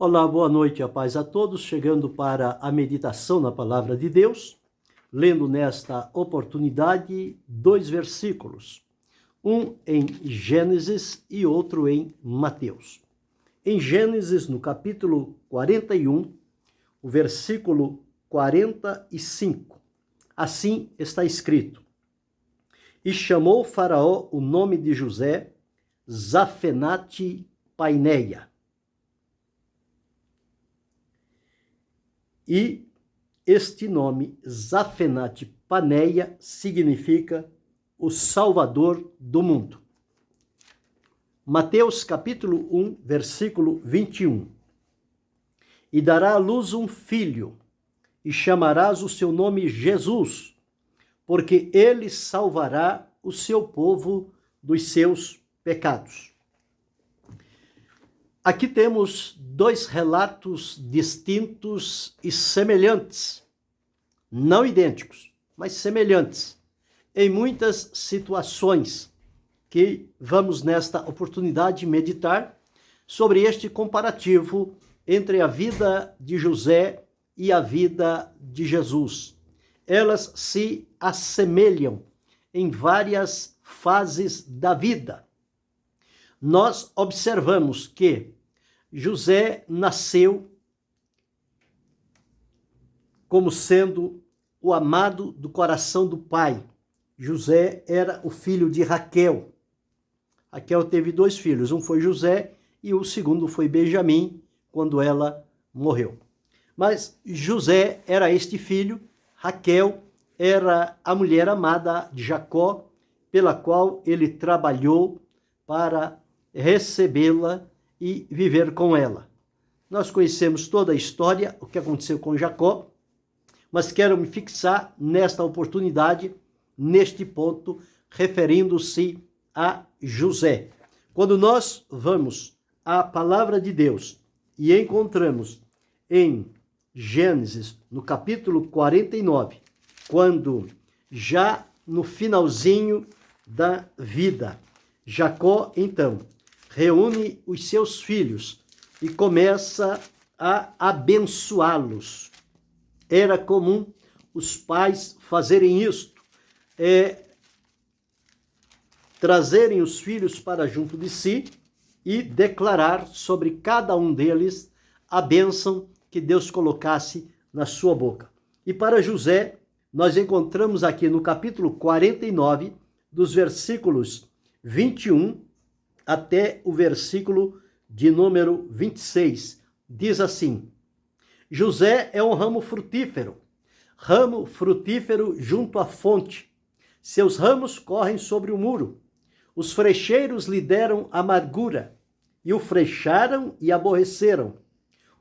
Olá, boa noite, a paz a todos, chegando para a meditação na Palavra de Deus, lendo nesta oportunidade 2 versículos, um em Gênesis e outro em Mateus. Em Gênesis, no capítulo 41, o versículo 45, assim está escrito: E chamou Faraó o nome de José Zafenate-Paineia. E este nome, Zafenate-Paineia, significa o Salvador do mundo. Mateus capítulo 1, versículo 21. E dará à luz um filho, e chamarás o seu nome Jesus, porque ele salvará o seu povo dos seus pecados. Aqui temos 2 relatos distintos e semelhantes, não idênticos, mas semelhantes, em muitas situações que vamos nesta oportunidade meditar sobre este comparativo entre a vida de José e a vida de Jesus. Elas se assemelham em várias fases da vida. Nós observamos que José nasceu como sendo o amado do coração do pai. José era o filho de Raquel. Raquel teve 2 filhos, um foi José e o segundo foi Benjamim, quando ela morreu. Mas José era este filho, Raquel era a mulher amada de Jacó, pela qual ele trabalhou para recebê-la e viver com ela. Nós conhecemos toda a história, o que aconteceu com Jacó, mas quero me fixar nesta oportunidade, neste ponto, referindo-se a José. Quando nós vamos à palavra de Deus e encontramos em Gênesis, no capítulo 49, quando já no finalzinho da vida, Jacó, então, reúne os seus filhos e começa a abençoá-los. Era comum os pais fazerem isto, trazerem os filhos para junto de si e declarar sobre cada um deles a bênção que Deus colocasse na sua boca. E para José, nós encontramos aqui no capítulo 49, dos versículos 21 até o versículo de número 26. Diz assim: José é um ramo frutífero junto à fonte. Seus ramos correm sobre o muro. Os frecheiros lhe deram amargura, e o frecharam e aborreceram.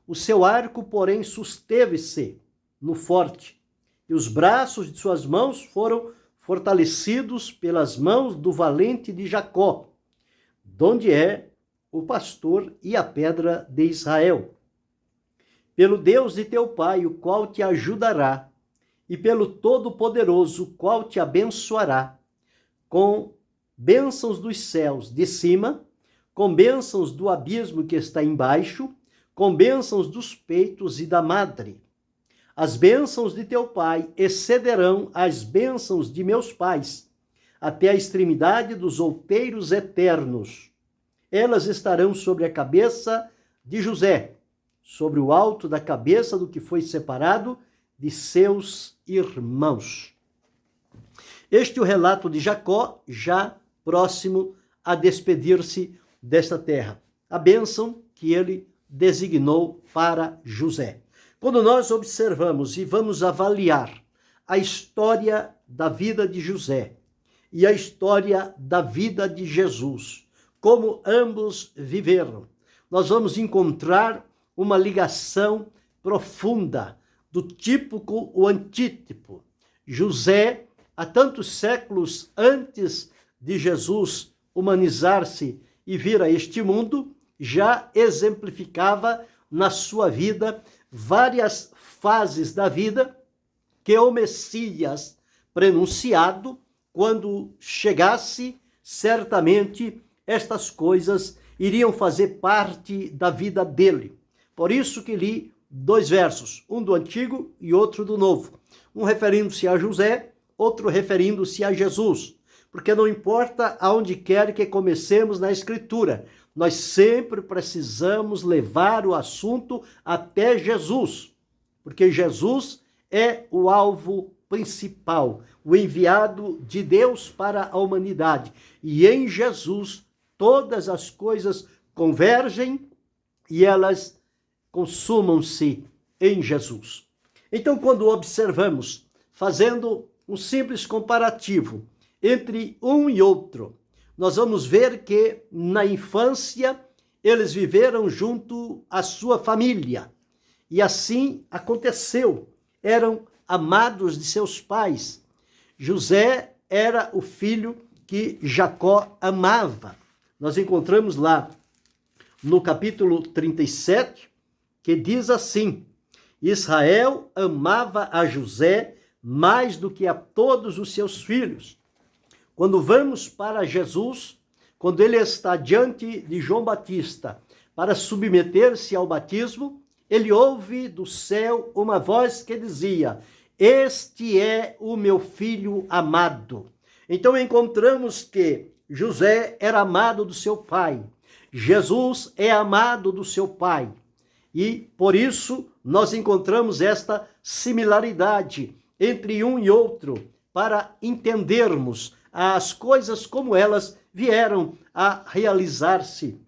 O seu arco, porém, susteve-se no forte, e os braços de suas mãos foram fortalecidos pelas mãos do valente de Jacó, donde é o pastor e a pedra de Israel. Pelo Deus de teu pai, o qual te ajudará, e pelo Todo-Poderoso, o qual te abençoará, com bênçãos dos céus de cima, com bênçãos do abismo que está embaixo, com bênçãos dos peitos e da madre. As bênçãos de teu pai excederão as bênçãos de meus pais, até a extremidade dos outeiros eternos. Elas estarão sobre a cabeça de José, sobre o alto da cabeça do que foi separado de seus irmãos. Este é o relato de Jacó, já próximo a despedir-se desta terra. A bênção que ele designou para José. Quando nós observamos e vamos avaliar a história da vida de José e a história da vida de Jesus, como ambos viveram, nós vamos encontrar uma ligação profunda do tipo com o antítipo. José, há tantos séculos antes de Jesus humanizar-se e vir a este mundo, já exemplificava na sua vida várias fases da vida que o Messias prenunciado, quando chegasse, certamente estas coisas iriam fazer parte da vida dele. Por isso que li 2 versos, um do Antigo e outro do Novo. Um referindo-se a José, outro referindo-se a Jesus. Porque não importa aonde quer que comecemos na Escritura, nós sempre precisamos levar o assunto até Jesus. Porque Jesus é o alvo principal, o enviado de Deus para a humanidade. E em Jesus todas as coisas convergem e elas consumam-se em Jesus. Então, quando observamos, fazendo um simples comparativo entre um e outro, nós vamos ver que na infância eles viveram junto à sua família. E assim aconteceu. Eram amados de seus pais. José era o filho que Jacó amava. Nós encontramos lá no capítulo 37, que diz assim: Israel amava a José mais do que a todos os seus filhos. Quando vamos para Jesus, quando ele está diante de João Batista para submeter-se ao batismo, ele ouve do céu uma voz que dizia: Este é o meu filho amado. Então encontramos que José era amado do seu pai. Jesus é amado do seu pai. E por isso nós encontramos esta similaridade entre um e outro, para entendermos as coisas como elas vieram a realizar-se.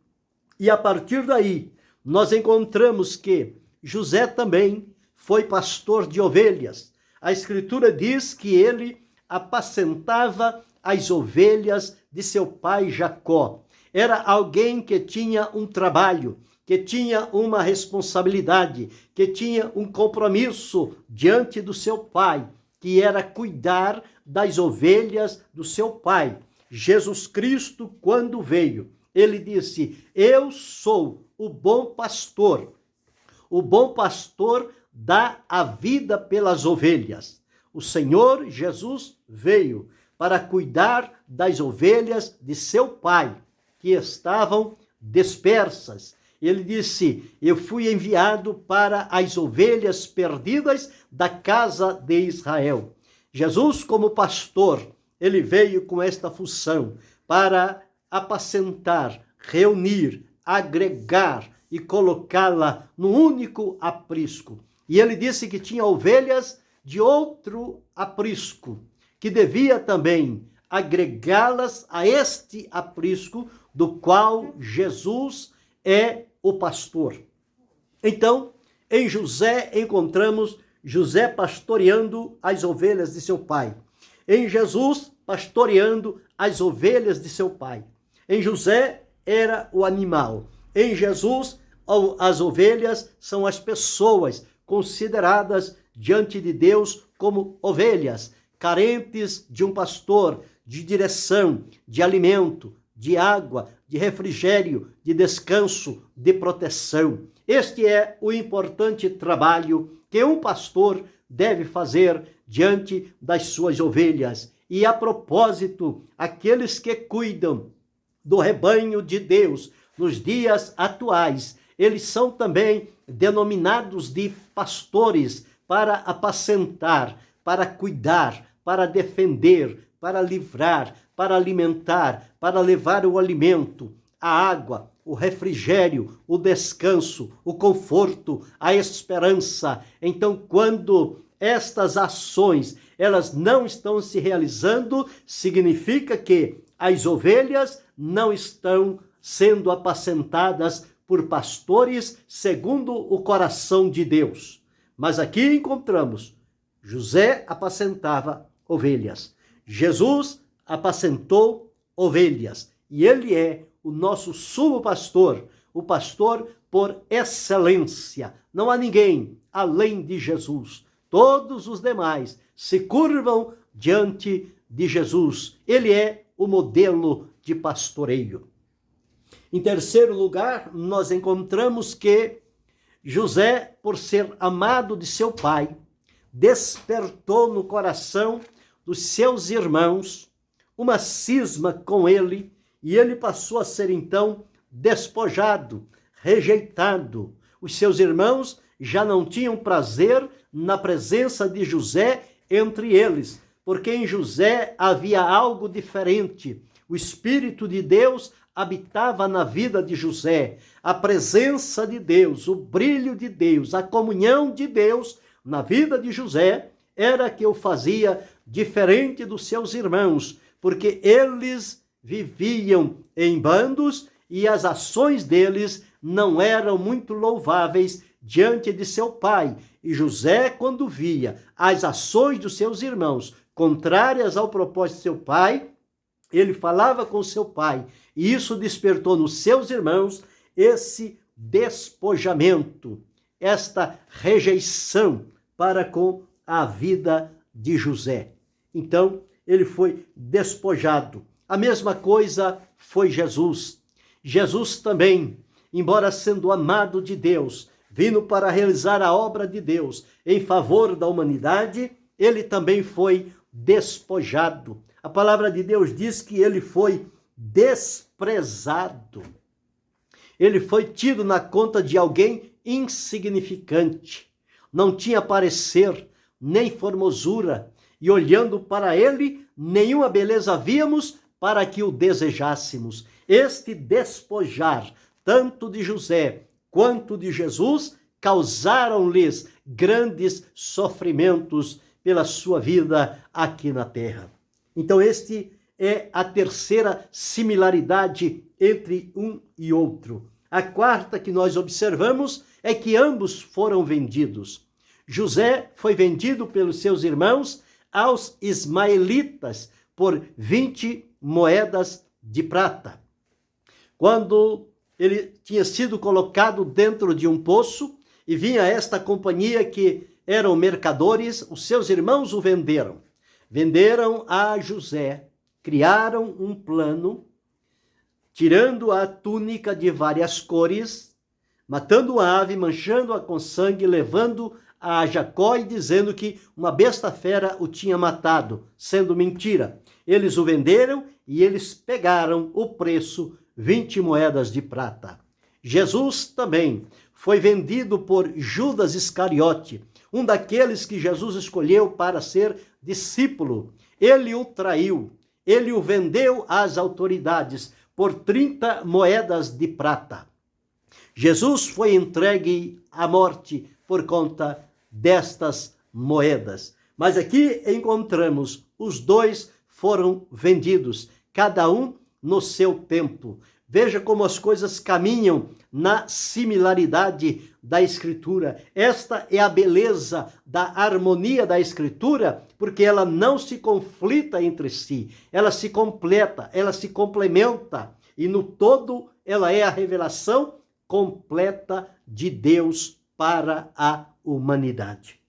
E a partir daí, nós encontramos que José também foi pastor de ovelhas. A Escritura diz que ele apacentava as ovelhas de seu pai Jacó. Era alguém que tinha um trabalho, que tinha uma responsabilidade, que tinha um compromisso diante do seu pai, que era cuidar das ovelhas do seu pai. Jesus Cristo, quando veio, ele disse: Eu sou o bom pastor. O bom pastor dá a vida pelas ovelhas. O Senhor Jesus veio para cuidar das ovelhas de seu pai, que estavam dispersas. Ele disse: Eu fui enviado para as ovelhas perdidas da casa de Israel. Jesus, como pastor, ele veio com esta função para apacentar, reunir, agregar e colocá-la no único aprisco. E ele disse que tinha ovelhas de outro aprisco, que devia também agregá-las a este aprisco, do qual Jesus é o pastor. Então, em José encontramos José pastoreando as ovelhas de seu pai. Em Jesus, pastoreando as ovelhas de seu pai. Em José era o animal. Em Jesus, as ovelhas são as pessoas consideradas diante de Deus como ovelhas, carentes de um pastor, de direção, de alimento, de água, de refrigério, de descanso, de proteção. Este é o importante trabalho que um pastor deve fazer diante das suas ovelhas. E a propósito, aqueles que cuidam do rebanho de Deus nos dias atuais, eles são também denominados de pastores, para apacentar, para cuidar, para defender, para livrar, para alimentar, para levar o alimento, a água, o refrigério, o descanso, o conforto, a esperança. Então, quando estas ações elas não estão se realizando, significa que as ovelhas não estão sendo apacentadas por pastores segundo o coração de Deus. Mas aqui encontramos: José apacentava ovelhas, Jesus apacentou ovelhas, e ele é o nosso sumo pastor, o pastor por excelência. Não há ninguém além de Jesus. Todos os demais se curvam diante de Jesus. Ele é o modelo de pastoreio. Em terceiro lugar, nós encontramos que José, por ser amado de seu pai, despertou no coração dos seus irmãos uma cisma com ele, e ele passou a ser então despojado, rejeitado, Os seus irmãos já não tinham prazer na presença de José entre eles, porque em José havia algo diferente. O Espírito de Deus habitava na vida de José. A presença de Deus, o brilho de Deus, a comunhão de Deus na vida de José era que o fazia diferente dos seus irmãos, porque eles viviam em bandos e as ações deles não eram muito louváveis diante de seu pai. E José, quando via as ações dos seus irmãos contrárias ao propósito de seu pai, ele falava com seu pai, e isso despertou nos seus irmãos esse despojamento, esta rejeição para com a vida de José. Então, ele foi despojado. A mesma coisa foi Jesus. Jesus também, embora sendo amado de Deus, vindo para realizar a obra de Deus em favor da humanidade, ele também foi despojado. A palavra de Deus diz que ele foi desprezado. Ele foi tido na conta de alguém insignificante. Não tinha parecer, nem formosura, e olhando para ele, nenhuma beleza víamos para que o desejássemos. Este despojar, tanto de José quanto de Jesus, causaram-lhes grandes sofrimentos pela sua vida aqui na terra. Então, este é a terceira similaridade entre um e outro. A quarta que nós observamos é que ambos foram vendidos. José foi vendido pelos seus irmãos aos ismaelitas por 20 moedas de prata. Quando ele tinha sido colocado dentro de um poço e vinha esta companhia que eram mercadores, os seus irmãos o venderam. Venderam a José, criaram um plano, tirando a túnica de várias cores, matando a ave, manchando-a com sangue, levando a Jacó e dizendo que uma besta fera o tinha matado, sendo mentira. Eles o venderam e eles pegaram o preço, 20 moedas de prata. Jesus também foi vendido por Judas Iscariote, um daqueles que Jesus escolheu para ser discípulo. Ele o traiu, ele o vendeu às autoridades por 30 moedas de prata. Jesus foi entregue à morte por conta destas moedas. Mas aqui encontramos, os dois foram vendidos, cada um no seu tempo. Veja como as coisas caminham na similaridade da Escritura. Esta é a beleza da harmonia da Escritura, porque ela não se conflita entre si, ela se completa, ela se complementa, e no todo ela é a revelação completa de Deus para a humanidade.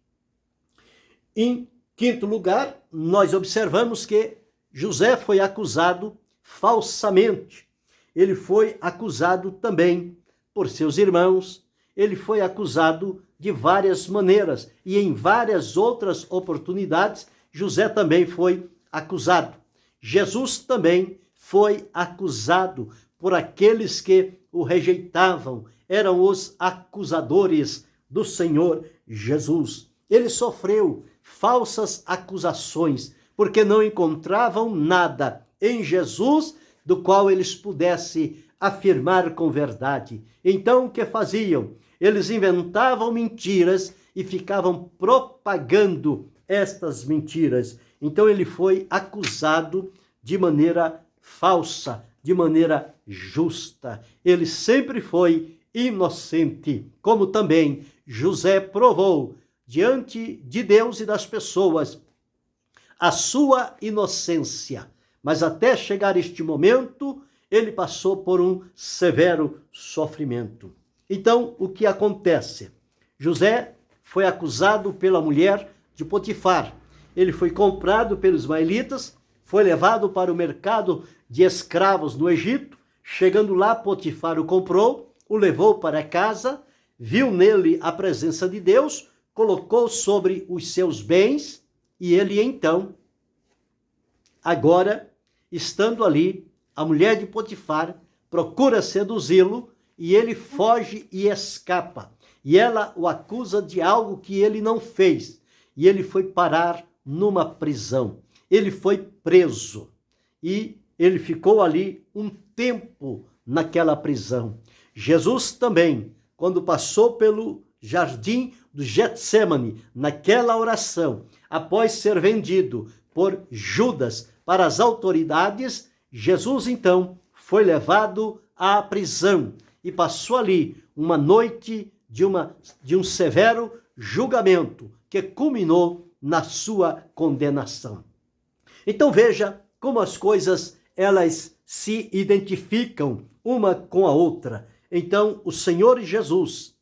Em quinto lugar, nós observamos que José foi acusado falsamente. Ele foi acusado também por seus irmãos, ele foi acusado de várias maneiras, e em várias outras oportunidades, José também foi acusado. Jesus também foi acusado por aqueles que o rejeitavam, eram os acusadores do Senhor Jesus. Ele sofreu falsas acusações, porque não encontravam nada em Jesus do qual eles pudessem afirmar com verdade. Então, o que faziam? Eles inventavam mentiras e ficavam propagando estas mentiras. Então, ele foi acusado de maneira falsa, de maneira justa. Ele sempre foi inocente, como também José provou diante de Deus e das pessoas a sua inocência. Mas até chegar este momento, ele passou por um severo sofrimento. Então, o que acontece? José foi acusado pela mulher de Potifar. Ele foi comprado pelos ismaelitas, foi levado para o mercado de escravos no Egito. Chegando lá, Potifar o comprou, o levou para casa, viu nele a presença de Deus, colocou sobre os seus bens, e ele então, agora, estando ali, a mulher de Potifar procura seduzi-lo e ele foge e escapa. E ela o acusa de algo que ele não fez. E ele foi parar numa prisão. Ele foi preso. E ele ficou ali um tempo naquela prisão. Jesus também, quando passou pelo jardim do Getsemane, naquela oração, após ser vendido por Judas para as autoridades, Jesus então foi levado à prisão e passou ali uma noite de um severo julgamento que culminou na sua condenação. Então veja como as coisas elas se identificam uma com a outra. Então o Senhor Jesus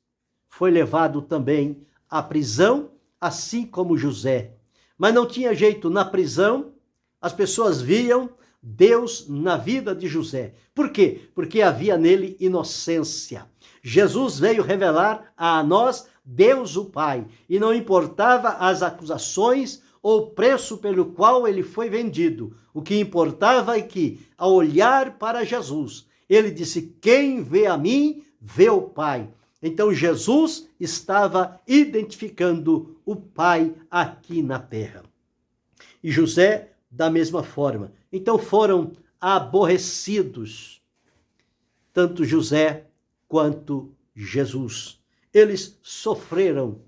foi levado também à prisão, assim como José. Mas não tinha jeito, na prisão as pessoas viam Deus na vida de José. Por quê? Porque havia nele inocência. Jesus veio revelar a nós Deus o Pai, e não importava as acusações ou o preço pelo qual ele foi vendido. O que importava é que, ao olhar para Jesus, ele disse: quem vê a mim, vê o Pai. Então Jesus estava identificando o Pai aqui na terra. E José, da mesma forma. Então foram aborrecidos, tanto José quanto Jesus. Eles sofreram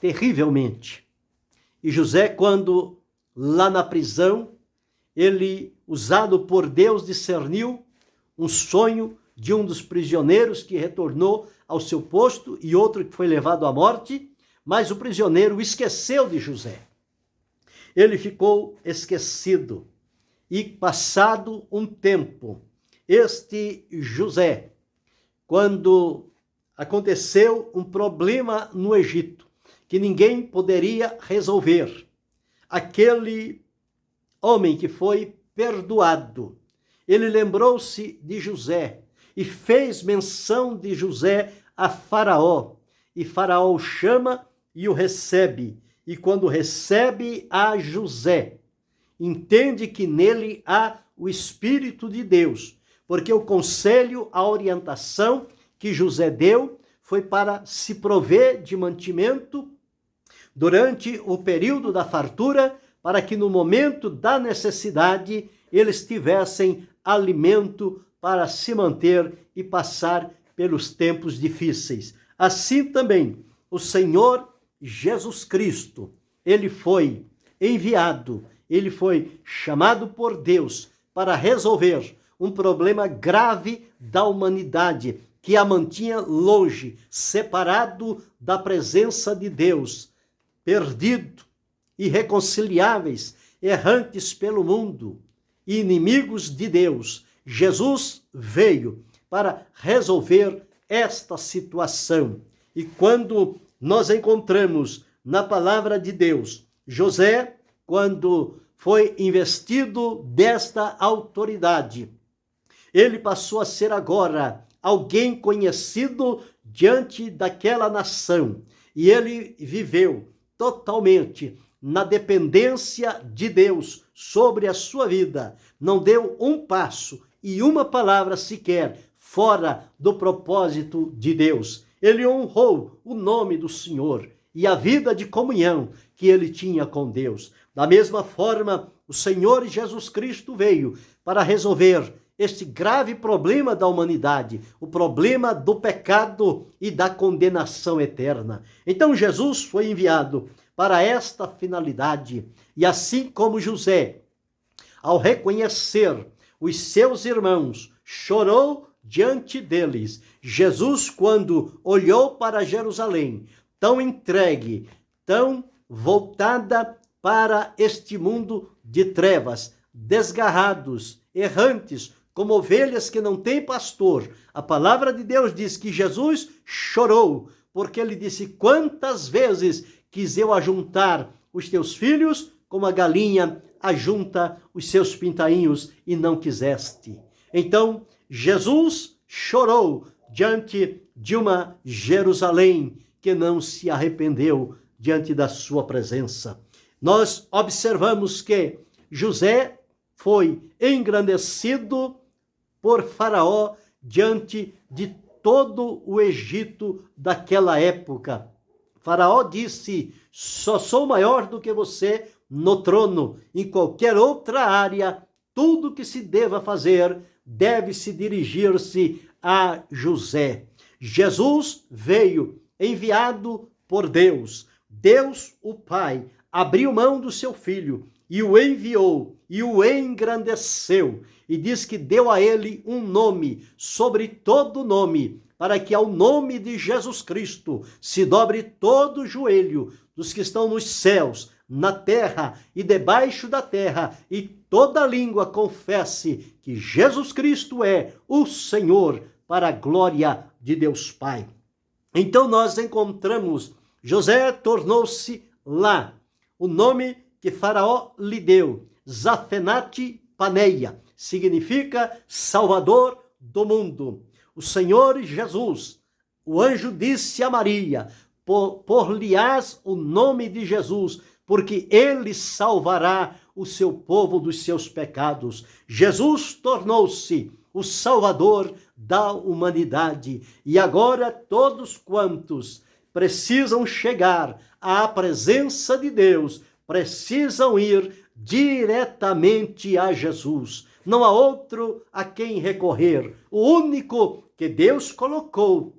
terrivelmente. E José, quando lá na prisão, ele, usado por Deus, discerniu um sonho de um dos prisioneiros que retornou ao seu posto e outro que foi levado à morte, mas o prisioneiro esqueceu de José. Ele ficou esquecido. E passado um tempo, este José, quando aconteceu um problema no Egito, que ninguém poderia resolver, aquele homem que foi perdoado, ele lembrou-se de José e fez menção de José a Faraó. E Faraó o chama e o recebe. E quando recebe a José, entende que nele há o Espírito de Deus, porque o conselho, a orientação que José deu foi para se prover de mantimento durante o período da fartura, para que no momento da necessidade eles tivessem alimento para se manter e passar pelos tempos difíceis. Assim também, o Senhor Jesus Cristo, ele foi enviado, ele foi chamado por Deus para resolver um problema grave da humanidade, que a mantinha longe, separado da presença de Deus, perdido, irreconciliáveis, errantes pelo mundo, inimigos de Deus. Jesus veio para resolver esta situação. E quando nós encontramos na palavra de Deus, José, quando foi investido desta autoridade, ele passou a ser agora alguém conhecido diante daquela nação. E ele viveu totalmente na dependência de Deus sobre a sua vida. Não deu um passo e uma palavra sequer fora do propósito de Deus. Ele honrou o nome do Senhor e a vida de comunhão que ele tinha com Deus. Da mesma forma, o Senhor Jesus Cristo veio para resolver este grave problema da humanidade, o problema do pecado e da condenação eterna. Então Jesus foi enviado para esta finalidade, e assim como José, ao reconhecer os seus irmãos, chorou diante deles. Jesus, quando olhou para Jerusalém, tão entregue, tão voltada para este mundo de trevas, desgarrados, errantes, como ovelhas que não têm pastor, a palavra de Deus diz que Jesus chorou, porque ele disse: quantas vezes quis eu ajuntar os teus filhos, como a galinha ajunta os seus pintainhos, e não quiseste. Então, Jesus chorou diante de uma Jerusalém que não se arrependeu diante da sua presença. Nós observamos que José foi engrandecido por Faraó diante de todo o Egito daquela época. Faraó disse: só sou maior do que você no trono. Em qualquer outra área, tudo que se deva fazer deve-se dirigir-se a José. Jesus veio enviado por Deus. Deus, o Pai, abriu mão do seu filho e o enviou e o engrandeceu. E diz que deu a ele um nome sobre todo nome, para que ao nome de Jesus Cristo se dobre todo o joelho dos que estão nos céus, na terra e debaixo da terra, e toda língua confesse que Jesus Cristo é o Senhor, para a glória de Deus Pai. Então nós encontramos, José tornou-se lá, o nome que Faraó lhe deu, Zafenate Paneia, significa Salvador do mundo. O Senhor Jesus, o anjo disse a Maria: por-lhe-ás o nome de Jesus, porque ele salvará o seu povo dos seus pecados. Jesus tornou-se o Salvador da humanidade. E agora todos quantos precisam chegar à presença de Deus, precisam ir diretamente a Jesus. Não há outro a quem recorrer. O único que Deus colocou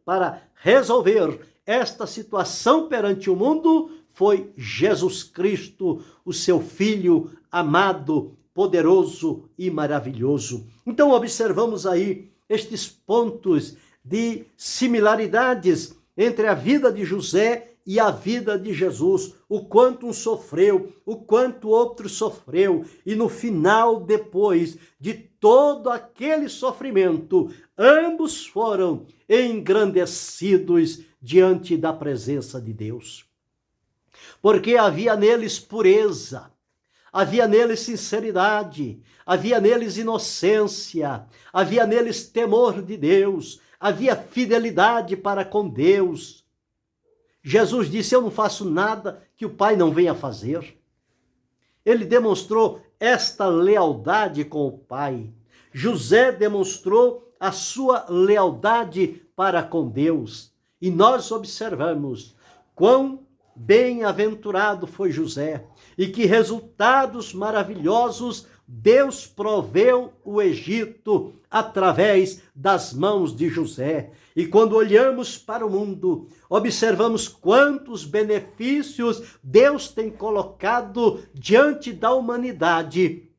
para resolver esta situação perante o mundo foi Jesus Cristo, o seu Filho amado, poderoso e maravilhoso. Então observamos aí estes pontos de similaridades entre a vida de José e a vida de Jesus, o quanto um sofreu, o quanto o outro sofreu, e no final, depois de todo aquele sofrimento, ambos foram engrandecidos diante da presença de Deus. Porque havia neles pureza, havia neles sinceridade, havia neles inocência, havia neles temor de Deus, havia fidelidade para com Deus. Jesus disse: eu não faço nada que o Pai não venha fazer. Ele demonstrou esta lealdade com o Pai. José demonstrou a sua lealdade para com Deus. E nós observamos quão bem-aventurado foi José e que resultados maravilhosos Deus proveu o Egito através das mãos de José. E quando olhamos para o mundo, observamos quantos benefícios Deus tem colocado diante da humanidade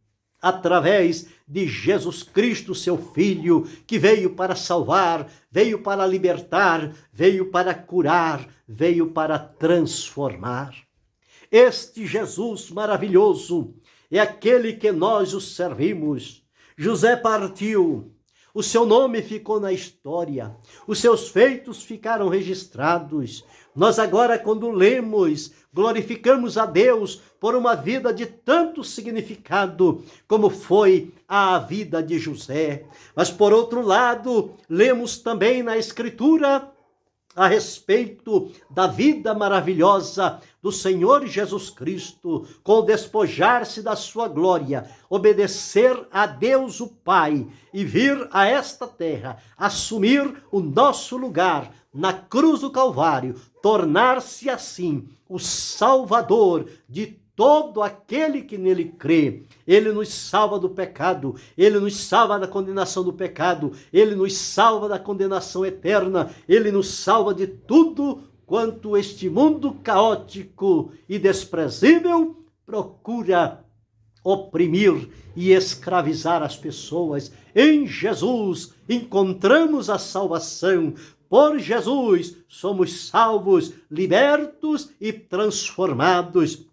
através de Jesus Cristo, seu Filho, que veio para salvar, veio para libertar, veio para curar, veio para transformar. Este Jesus maravilhoso é aquele que nós os servimos. José partiu, o seu nome ficou na história, os seus feitos ficaram registrados. Nós agora, quando lemos, glorificamos a Deus por uma vida de tanto significado como foi a vida de José. Mas, por outro lado, lemos também na Escritura a respeito da vida maravilhosa do Senhor Jesus Cristo, com o despojar-se da sua glória, obedecer a Deus o Pai e vir a esta terra, assumir o nosso lugar na cruz do Calvário, tornar-se assim o Salvador de todo aquele que nele crê. Ele nos salva do pecado, ele nos salva da condenação do pecado, ele nos salva da condenação eterna, ele nos salva de tudo quanto este mundo caótico e desprezível procura oprimir e escravizar as pessoas. Em Jesus encontramos a salvação. Por Jesus somos salvos, libertos e transformados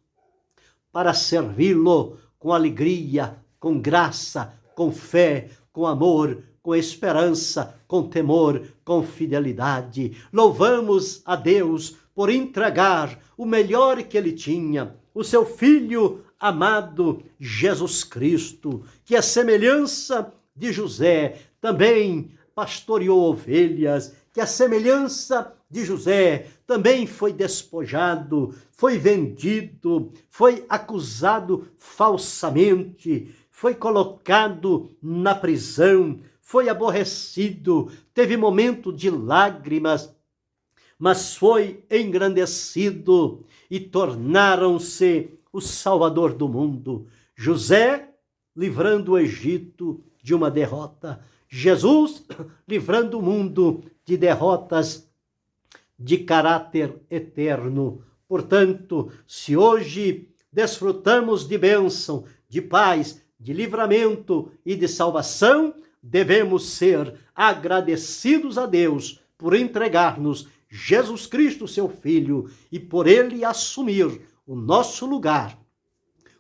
para servi-lo com alegria, com graça, com fé, com amor, com esperança, com temor, com fidelidade. Louvamos a Deus por entregar o melhor que ele tinha, o seu Filho amado Jesus Cristo, que a semelhança de José também pastoreou ovelhas, que a semelhança de José também foi despojado, foi vendido, foi acusado falsamente, foi colocado na prisão, foi aborrecido, teve momento de lágrimas, mas foi engrandecido e tornaram-se o Salvador do mundo. José livrando o Egito de uma derrota, Jesus livrando o mundo de derrotas de caráter eterno. Portanto, se hoje desfrutamos de bênção, de paz, de livramento e de salvação, devemos ser agradecidos a Deus por entregar-nos Jesus Cristo, seu Filho, e por ele assumir o nosso lugar,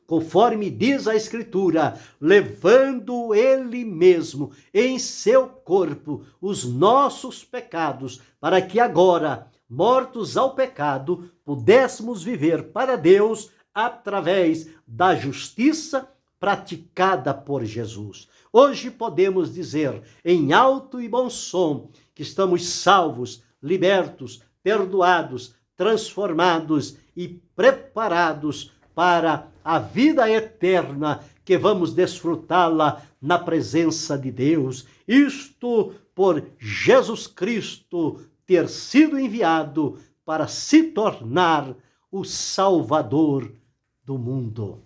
conforme diz a Escritura, levando ele mesmo em seu corpo os nossos pecados, para que agora, mortos ao pecado, pudéssemos viver para Deus através da justiça praticada por Jesus. Hoje podemos dizer em alto e bom som que estamos salvos, libertos, perdoados, transformados e preparados para a vida eterna, que vamos desfrutá-la na presença de Deus. Isto por Jesus Cristo ter sido enviado para se tornar o Salvador do mundo.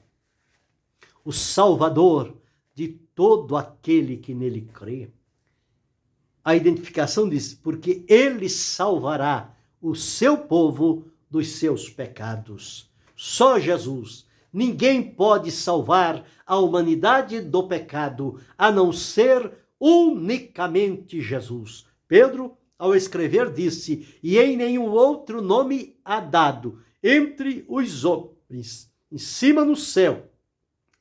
O Salvador de todo aquele que nele crê. A identificação diz, porque ele salvará o seu povo dos seus pecados. Só Jesus. Ninguém pode salvar a humanidade do pecado, a não ser unicamente Jesus. Pedro, ao escrever, disse, e em nenhum outro nome há dado, entre os homens, em cima no céu,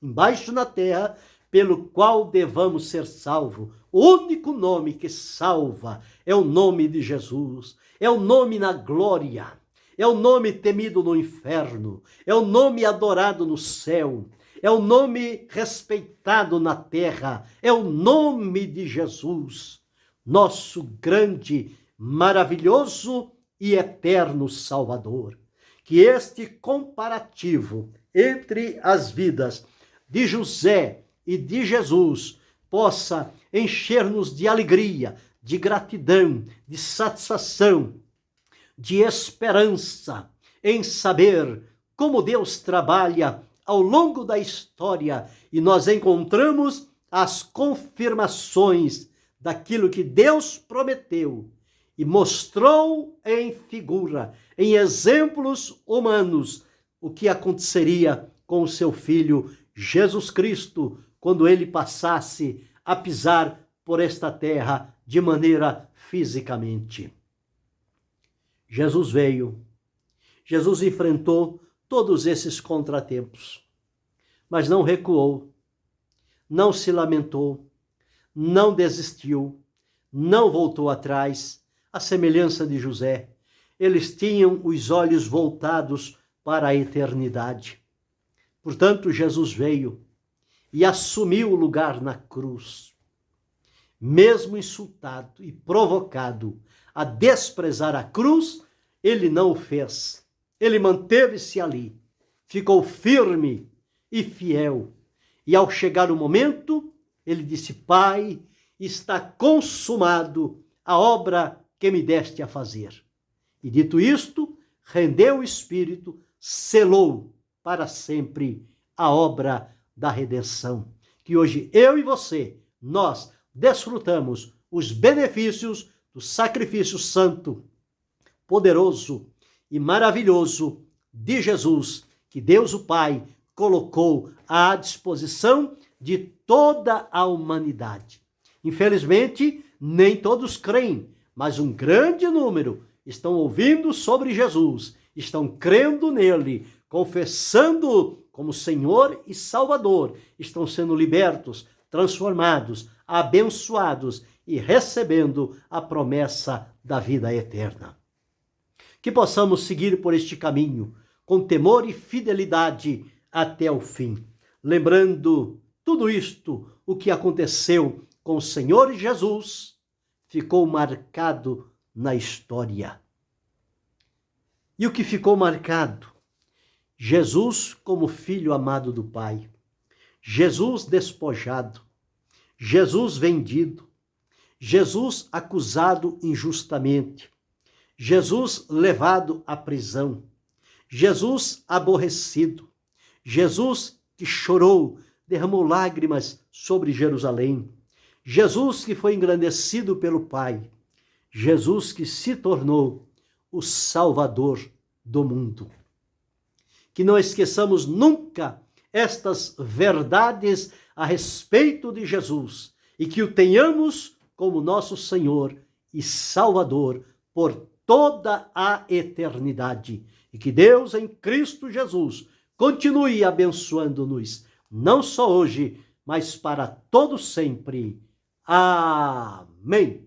embaixo na terra, pelo qual devamos ser salvos. O único nome que salva é o nome de Jesus, é o nome na glória, é o nome temido no inferno, é o nome adorado no céu, é o nome respeitado na terra, é o nome de Jesus, nosso grande, maravilhoso e eterno Salvador. Que este comparativo entre as vidas de José e de Jesus possa encher-nos de alegria, de gratidão, de satisfação, de esperança em saber como Deus trabalha ao longo da história e nós encontramos as confirmações daquilo que Deus prometeu e mostrou em figura, em exemplos humanos, o que aconteceria com o seu Filho Jesus Cristo, quando ele passasse a pisar por esta terra de maneira fisicamente. Jesus veio, Jesus enfrentou todos esses contratempos, mas não recuou, não se lamentou, não desistiu, não voltou atrás, à semelhança de José. Eles tinham os olhos voltados para a eternidade. Portanto, Jesus veio e assumiu o lugar na cruz. Mesmo insultado e provocado a desprezar a cruz, ele não o fez. Ele manteve-se ali, ficou firme e fiel. E ao chegar o momento, ele disse, Pai, está consumado a obra que me deste a fazer. E dito isto, rendeu o Espírito, selou para sempre a obra da redenção. Que hoje eu e você, nós desfrutamos os benefícios do sacrifício santo, poderoso e maravilhoso de Jesus, que Deus o Pai colocou à disposição de toda a humanidade. Infelizmente, nem todos creem, mas um grande número estão ouvindo sobre Jesus, estão crendo nele, confessando-o como Senhor e Salvador, estão sendo libertos, transformados, abençoados e recebendo a promessa da vida eterna. Que possamos seguir por este caminho, com temor e fidelidade até o fim, lembrando tudo isto, o que aconteceu com o Senhor Jesus, ficou marcado na história. E o que ficou marcado? Jesus como filho amado do Pai, Jesus despojado, Jesus vendido, Jesus acusado injustamente, Jesus levado à prisão, Jesus aborrecido, Jesus que chorou, derramou lágrimas sobre Jerusalém, Jesus que foi engrandecido pelo Pai, Jesus que se tornou o Salvador do mundo. Que não esqueçamos nunca estas verdades a respeito de Jesus e que o tenhamos como nosso Senhor e Salvador por toda a eternidade. E que Deus em Cristo Jesus continue abençoando-nos, não só hoje, mas para todo sempre. Amém.